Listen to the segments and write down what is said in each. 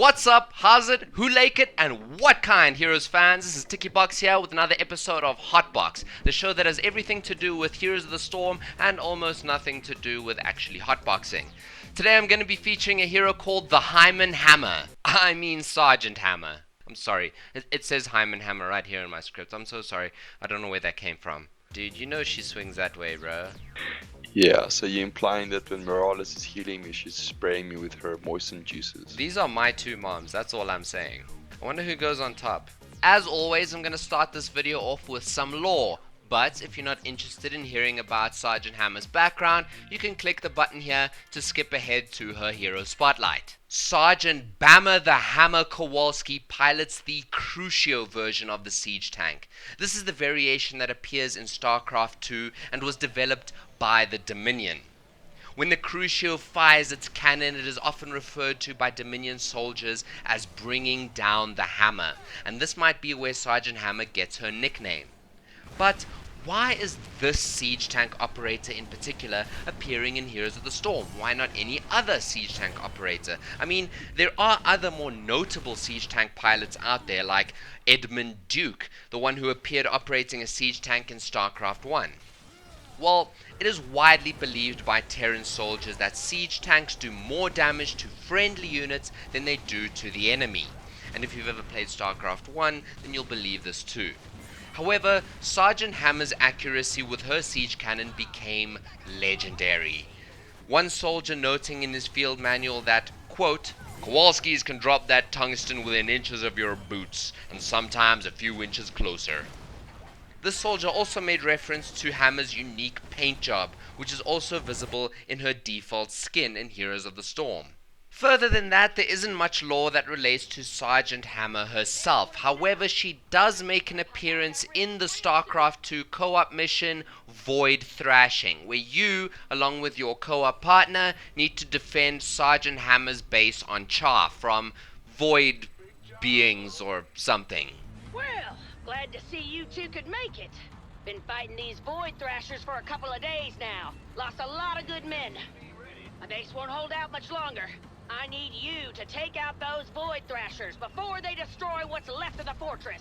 What's up? How's it? Who like it? And what kind, Heroes fans? This is Tiki-Boxx here with another episode of Hotbox, the show that has everything to do with Heroes of the Storm and almost nothing to do with actually hotboxing. Today I'm going to be featuring a hero called the Hyman Hammer. I mean Sergeant Hammer. I'm sorry. It says Hyman Hammer right here in my script. I'm so sorry. I don't know where that came from. Dude, you know she swings that way, bro. Yeah, so you're implying that when Morales is healing me, she's spraying me with her moistened juices. These are my two moms, that's all I'm saying. I wonder who goes on top. As always, I'm going to start this video off with some lore. But if you're not interested in hearing about Sergeant Hammer's background, you can click the button here to skip ahead to her hero spotlight. Sergeant Bama the Hammer Kowalski pilots the Crucio version of the siege tank. This is the variation that appears in StarCraft 2 and was developed by the Dominion. When the Crucio fires its cannon, it is often referred to by Dominion soldiers as bringing down the hammer, and this might be where Sergeant Hammer gets her nickname. But why is this siege tank operator in particular appearing in Heroes of the Storm? Why not any other siege tank operator? I mean, there are other more notable siege tank pilots out there like Edmund Duke, the one who appeared operating a siege tank in StarCraft 1. Well, it is widely believed by Terran soldiers that siege tanks do more damage to friendly units than they do to the enemy. And if you've ever played StarCraft 1, then you'll believe this too. However, Sergeant Hammer's accuracy with her siege cannon became legendary. One soldier noting in his field manual that, quote, Kowalskis can drop that tungsten within inches of your boots, and sometimes a few inches closer. This soldier also made reference to Hammer's unique paint job, which is also visible in her default skin in Heroes of the Storm. Further than that, there isn't much lore that relates to Sergeant Hammer herself. However, she does make an appearance in the StarCraft 2 co-op mission Void Thrashing, where you, along with your co-op partner, need to defend Sergeant Hammer's base on Char from void beings or something. Well, glad to see you two could make it. Been fighting these Void Thrashers for a couple of days now. Lost a lot of good men. My base won't hold out much longer. I need you to take out those Void Thrashers before they destroy what's left of the fortress.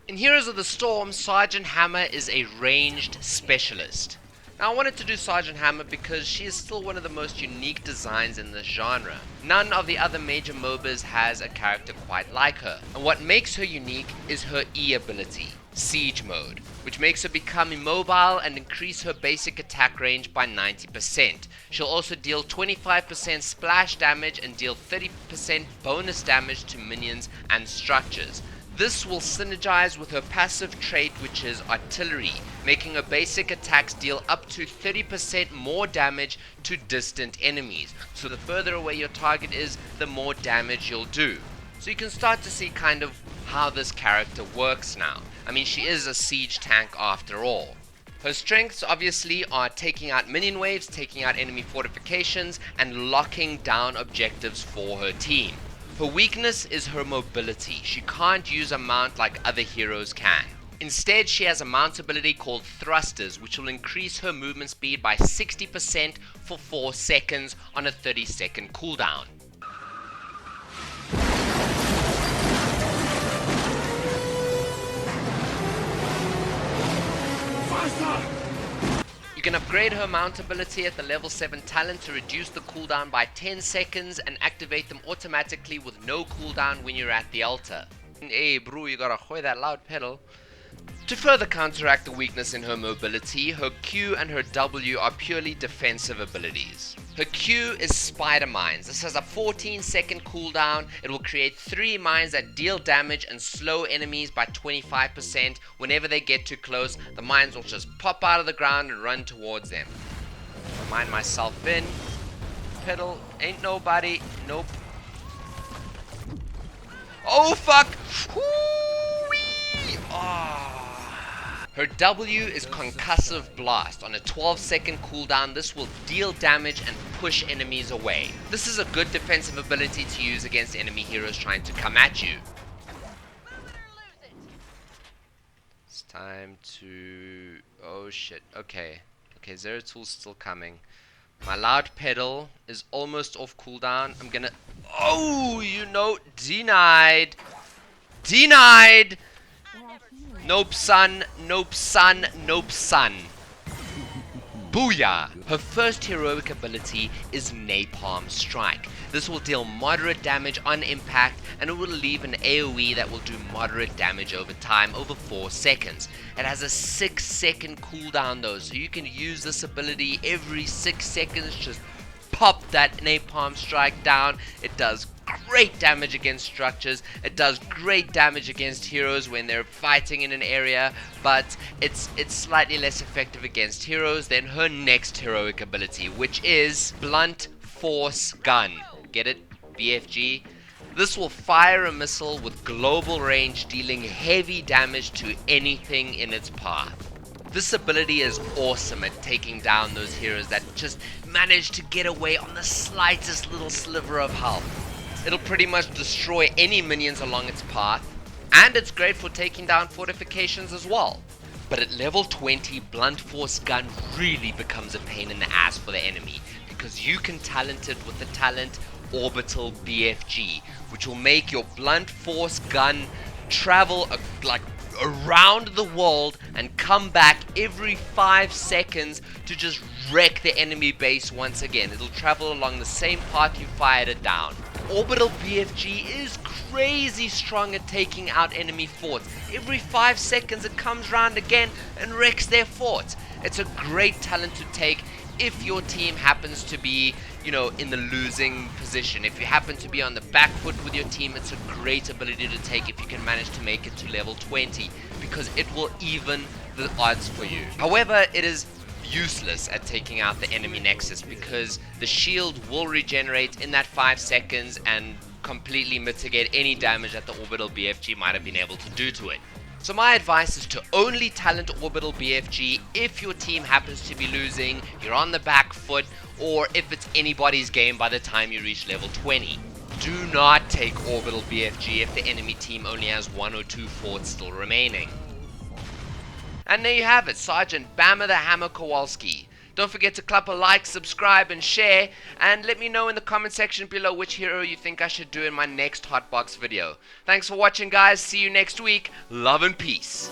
In Heroes of the Storm, Sergeant Hammer is a ranged specialist. Now, I wanted to do Sergeant Hammer because she is still one of the most unique designs in this genre. None of the other major MOBAs has a character quite like her, and what makes her unique is her E ability, Siege Mode, which makes her become immobile and increase her basic attack range by 90%. She'll also deal 25% splash damage and deal 30% bonus damage to minions and structures. This will synergize with her passive trait, which is Artillery, making her basic attacks deal up to 30% more damage to distant enemies. So the further away your target is, the more damage you'll do. So you can start to see kind of how this character works now. I mean, she is a siege tank after all. Her strengths obviously are taking out minion waves, taking out enemy fortifications, and locking down objectives for her team. Her weakness is her mobility. She can't use a mount like other heroes can. Instead, she has a mount ability called Thrusters, which will increase her movement speed by 60% for 4 seconds on a 30-second cooldown. You can upgrade her mount ability at the level 7 talent to reduce the cooldown by 10 seconds and activate them automatically with no cooldown when you're at the altar. Hey bro, you gotta hoy that loud pedal. To further counteract the weakness in her mobility, her Q and her W are purely defensive abilities. Her Q is Spider Mines. This has a 14-second cooldown. It will create 3 mines that deal damage and slow enemies by 25%. Whenever they get too close, the mines will just pop out of the ground and run towards them. Remind myself in. Pedal, ain't nobody. Nope. Oh fuck! Whoo-wee! Oh. Her W is Concussive Blast. On a 12-second cooldown, this will deal damage and push enemies away. This is a good defensive ability to use against enemy heroes trying to come at you. It's time to... oh shit, okay. Okay, Zeratul still coming. My loud pedal is almost off cooldown. I'm gonna... Oh, denied. Denied! Nope, son. Nope, son. Nope, son. Booyah! Her first heroic ability is Napalm Strike. This will deal moderate damage on impact, and it will leave an AoE that will do moderate damage over time, over 4 seconds. It has a 6-second cooldown though, so you can use this ability every 6 seconds. Just pop that Napalm Strike down. It does great damage against structures. It does great damage against heroes when they're fighting in an area, but it's slightly less effective against heroes than her next heroic ability, which is Blunt Force Gun. Get it? BFG? This will fire a missile with global range, dealing heavy damage to anything in its path. This ability is awesome at taking down those heroes that just manage to get away on the slightest little sliver of health. It'll pretty much destroy any minions along its path, and it's great for taking down fortifications as well. But at level 20, Blunt Force Gun really becomes a pain in the ass for the enemy, because you can talent it with the talent Orbital BFG, which will make your Blunt Force Gun travel around the world and come back every 5 seconds to just wreck the enemy base once again. It'll travel along the same path you fired it down. Orbital BFG is crazy strong at taking out enemy forts. Every 5 seconds it comes round again and wrecks their forts. It's a great talent to take if your team happens to be, in the losing position. If you happen to be on the back foot with your team, it's a great ability to take if you can manage to make it to level 20, because it will even the odds for you. However, it is useless at taking out the enemy nexus, because the shield will regenerate in that 5 seconds and completely mitigate any damage that the Orbital BFG might have been able to do to it. So my advice is to only talent Orbital BFG if your team happens to be losing, you're on the back foot, or if it's anybody's game by the time you reach level 20. Do not take Orbital BFG if the enemy team only has 1 or 2 forts still remaining. And there you have it, Sergeant Bama the Hammer Kowalski. Don't forget to clap a like, subscribe, and share, and let me know in the comment section below which hero you think I should do in my next Hotbox video. Thanks for watching, guys. See you next week. Love and peace.